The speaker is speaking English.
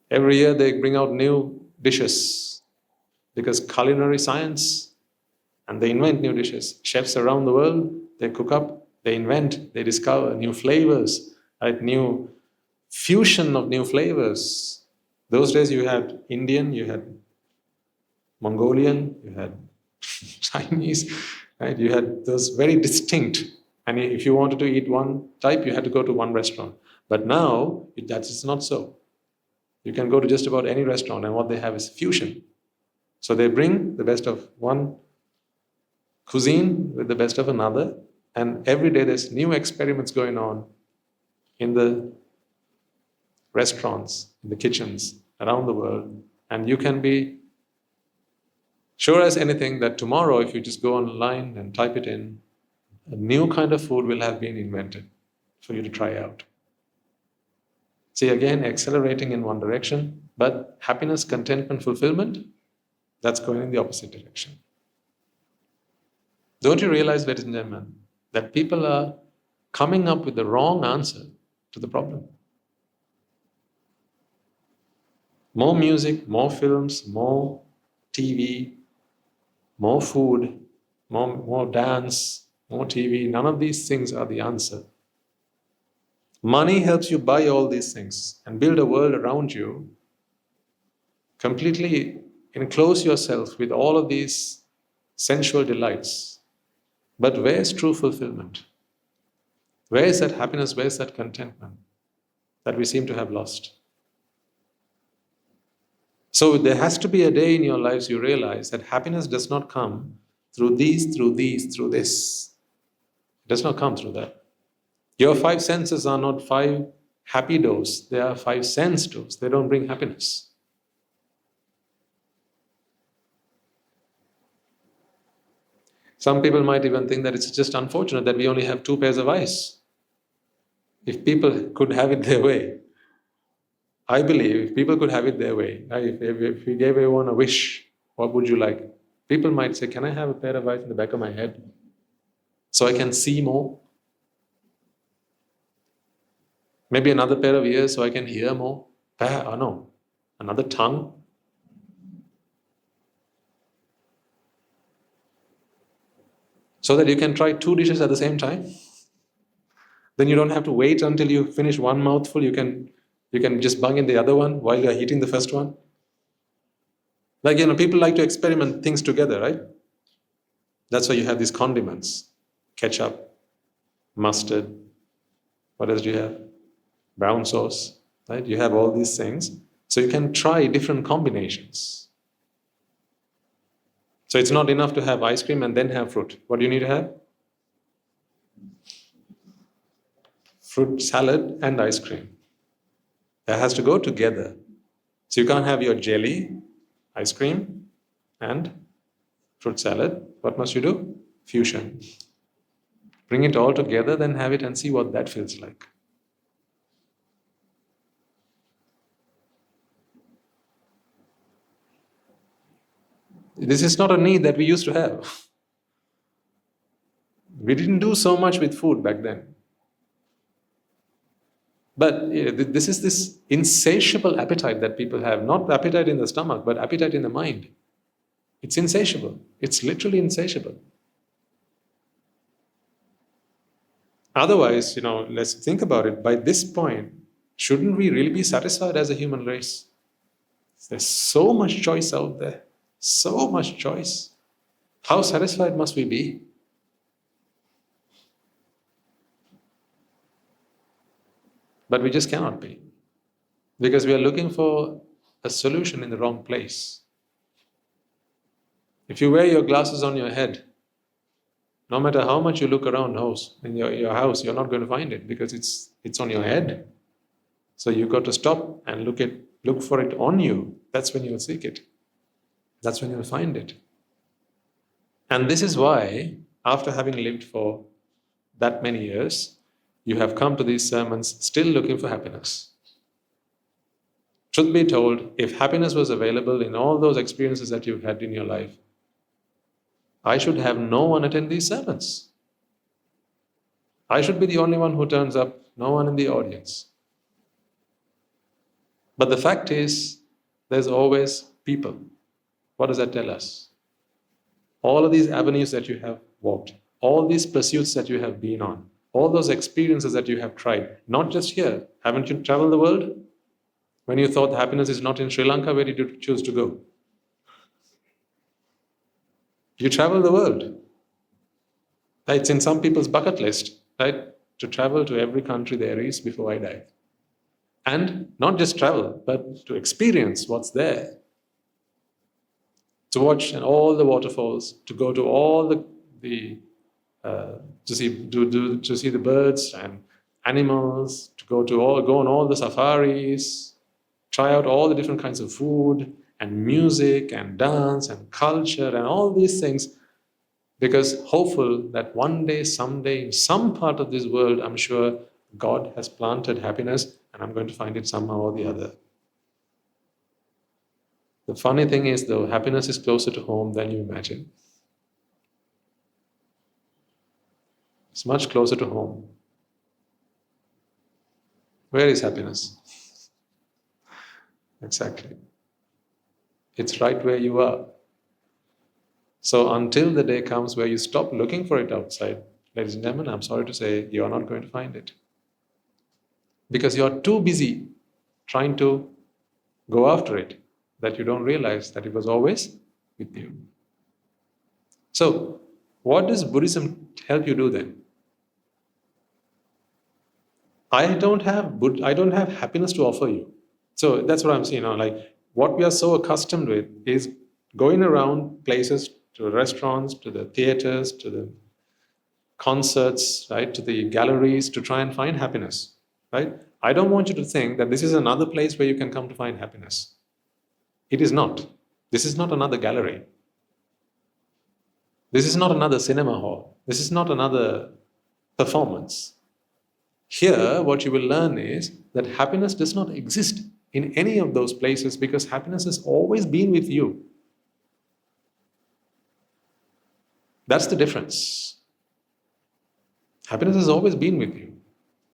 Every year they bring out new dishes because culinary science, and they invent new dishes. Chefs around the world, they cook up, they invent, they discover new flavors, right? New fusion of new flavors. Those days you had Indian, you had Mongolian, you had Chinese, right? You had those very distinct. And if you wanted to eat one type, you had to go to one restaurant. But now, that is not so. You can go to just about any restaurant, and what they have is fusion. So they bring the best of one cuisine with the best of another, and every day there's new experiments going on in the restaurants, in the kitchens around the world, and you can be sure as anything that tomorrow, if you just go online and type it in, a new kind of food will have been invented for you to try out. See, again, accelerating in one direction, but happiness, contentment, fulfillment, that's going in the opposite direction. Don't you realize, ladies and gentlemen, that people are coming up with the wrong answer to the problem? More music, more films, more TV, more food, more dance, more TV, none of these things are the answer. Money helps you buy all these things and build a world around you, completely enclose yourself with all of these sensual delights. But where is true fulfillment? Where is that happiness? Where is that contentment that we seem to have lost? So there has to be a day in your lives you realize that happiness does not come through these, through this. It does not come through that. Your 5 senses are not 5 happy doors, they are 5 sense doors. They don't bring happiness. Some people might even think that it's just unfortunate that we only have 2 pairs of eyes. If people could have it their way, I believe if people could have it their way, if we gave everyone a wish, what would you like? People might say, can I have a pair of eyes in the back of my head so I can see more? Maybe another pair of ears so I can hear more? No, another tongue? So that you can try 2 dishes at the same time? Then you don't have to wait until you finish one mouthful, you can just bung in the other one while you're eating the first one. Like, people like to experiment things together, right? That's why you have these condiments. Ketchup, mustard, what else do you have? Brown sauce, right? You have all these things. So you can try different combinations. So it's not enough to have ice cream and then have fruit. What do you need to have? Fruit salad and ice cream. That has to go together. So you can't have your jelly, ice cream, and fruit salad. What must you do? Fusion. Bring it all together, then have it and see what that feels like. This is not a need that we used to have. We didn't do so much with food back then. But this is this insatiable appetite that people have. Not appetite in the stomach, but appetite in the mind. It's insatiable. It's literally insatiable. Otherwise, let's think about it. By this point, shouldn't we really be satisfied as a human race? There's so much choice out there. So much choice. How satisfied must we be? But we just cannot be. Because we are looking for a solution in the wrong place. If you wear your glasses on your head, no matter how much you look around in your house, you're not going to find it because it's on your head. So you've got to stop and look for it on you. That's when you'll seek it. That's when you'll find it. And this is why, after having lived for that many years, you have come to these sermons still looking for happiness. Truth be told, if happiness was available in all those experiences that you've had in your life, I should have no one attend these sermons. I should be the only one who turns up, no one in the audience. But the fact is, there's always people. What does that tell us? All of these avenues that you have walked, all these pursuits that you have been on, all those experiences that you have tried, not just here. Haven't you traveled the world? When you thought happiness is not in Sri Lanka, where did you choose to go? You travel the world. It's in some people's bucket list, right? To travel to every country there is before I die. And not just travel, but to experience what's there. To watch all the waterfalls, to go to all to see the birds and animals, to go on all the safaris, try out all the different kinds of food and music and dance and culture and all these things, because hopeful that one day, someday, in some part of this world, I'm sure God has planted happiness and I'm going to find it somehow or the other. The funny thing is, though, happiness is closer to home than you imagine. It's much closer to home. Where is happiness? Exactly. It's right where you are. So until the day comes where you stop looking for it outside, ladies and gentlemen, I'm sorry to say, you are not going to find it. Because you are too busy trying to go after it, that you don't realize that it was always with you. So, what does Buddhism help you do then? I don't have happiness to offer you. So that's what I'm saying. Like what we are so accustomed with is going around places, to the restaurants, to the theaters, to the concerts, right, to the galleries, to try and find happiness, right? I don't want you to think that this is another place where you can come to find happiness. It is not. This is not another gallery. This is not another cinema hall. This is not another performance. Here, what you will learn is that happiness does not exist in any of those places because happiness has always been with you. That's the difference. Happiness has always been with you.